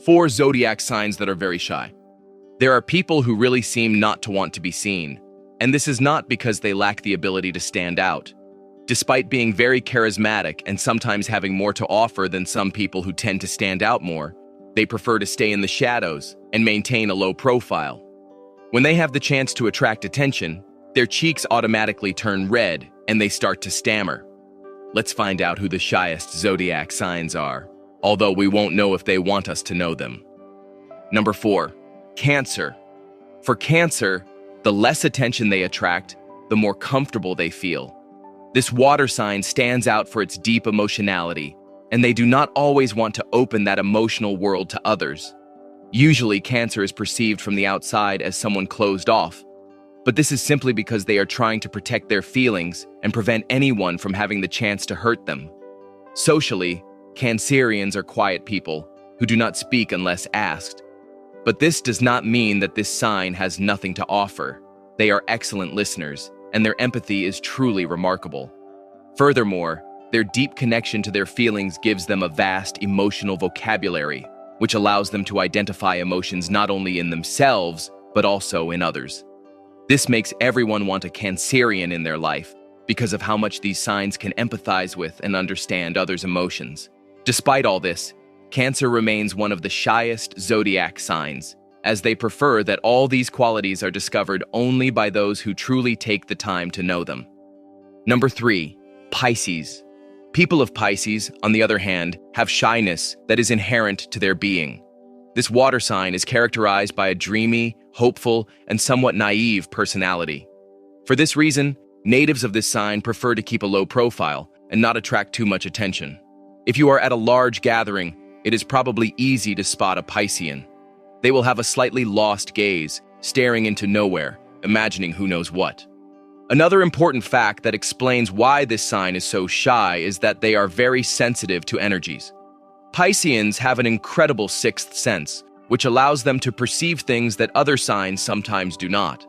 4 zodiac signs that are very shy. There are people who really seem not to want to be seen, and this is not because they lack the ability to stand out. Despite being very charismatic and sometimes having more to offer than some people who tend to stand out more, they prefer to stay in the shadows and maintain a low profile. When they have the chance to attract attention, their cheeks automatically turn red and they start to stammer. Let's find out who the shyest zodiac signs are, although we won't know if they want us to know them. Number 4, Cancer. For Cancer, the less attention they attract, the more comfortable they feel. This water sign stands out for its deep emotionality, and they do not always want to open that emotional world to others. Usually, Cancer is perceived from the outside as someone closed off, but this is simply because they are trying to protect their feelings and prevent anyone from having the chance to hurt them. Socially, Cancerians are quiet people who do not speak unless asked. But this does not mean that this sign has nothing to offer. They are excellent listeners, and their empathy is truly remarkable. Furthermore, their deep connection to their feelings gives them a vast emotional vocabulary, which allows them to identify emotions not only in themselves, but also in others. This makes everyone want a Cancerian in their life because of how much these signs can empathize with and understand others' emotions. Despite all this, Cancer remains one of the shyest zodiac signs, as they prefer that all these qualities are discovered only by those who truly take the time to know them. Number 3, Pisces. People of Pisces, on the other hand, have shyness that is inherent to their being. This water sign is characterized by a dreamy, hopeful, and somewhat naive personality. For this reason, natives of this sign prefer to keep a low profile and not attract too much attention. If you are at a large gathering, it is probably easy to spot a Piscean. They will have a slightly lost gaze, staring into nowhere, imagining who knows what. Another important fact that explains why this sign is so shy is that they are very sensitive to energies. Pisceans have an incredible sixth sense, which allows them to perceive things that other signs sometimes do not.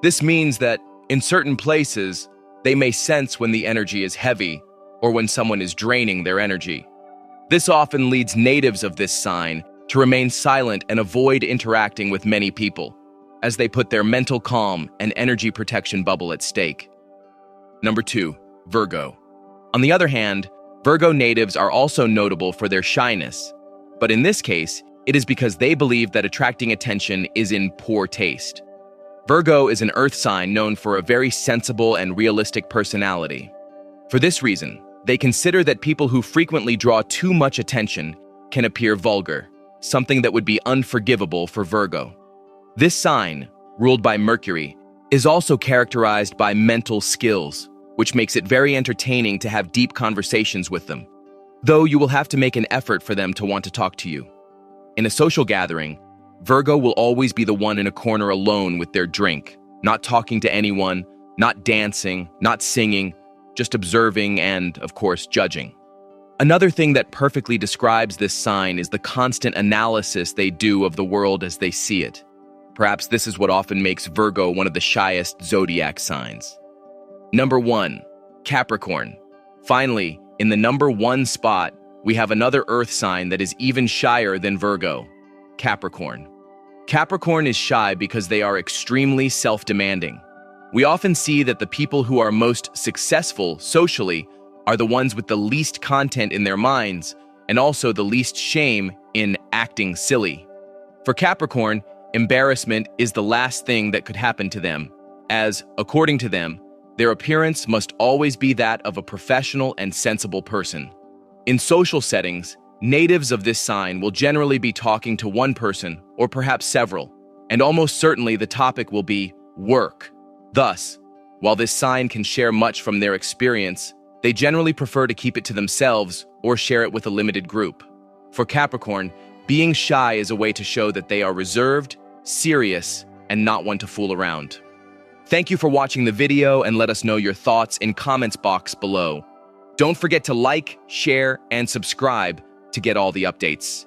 This means that, in certain places, they may sense when the energy is heavy or when someone is draining their energy. This often leads natives of this sign to remain silent and avoid interacting with many people, as they put their mental calm and energy protection bubble at stake. Number 2, Virgo. On the other hand, Virgo natives are also notable for their shyness, but in this case, it is because they believe that attracting attention is in poor taste. Virgo is an earth sign known for a very sensible and realistic personality. For this reason, they consider that people who frequently draw too much attention can appear vulgar, something that would be unforgivable for Virgo. This sign, ruled by Mercury, is also characterized by mental skills, which makes it very entertaining to have deep conversations with them, though you will have to make an effort for them to want to talk to you. In a social gathering, Virgo will always be the one in a corner alone with their drink, not talking to anyone, not dancing, not singing, just observing and, of course, judging. Another thing that perfectly describes this sign is the constant analysis they do of the world as they see it. Perhaps this is what often makes Virgo one of the shyest zodiac signs. Number 1, Capricorn. Finally, in the number 1 spot, we have another earth sign that is even shyer than Virgo, Capricorn. Capricorn is shy because they are extremely self-demanding. We often see that the people who are most successful socially are the ones with the least content in their minds and also the least shame in acting silly. For Capricorn, embarrassment is the last thing that could happen to them, as, according to them, their appearance must always be that of a professional and sensible person. In social settings, natives of this sign will generally be talking to one person or perhaps several, and almost certainly the topic will be work. Thus, while this sign can share much from their experience, they generally prefer to keep it to themselves or share it with a limited group. For Capricorn, being shy is a way to show that they are reserved, serious, and not one to fool around. Thank you for watching the video and let us know your thoughts in comments box below. Don't forget to like, share, and subscribe to get all the updates.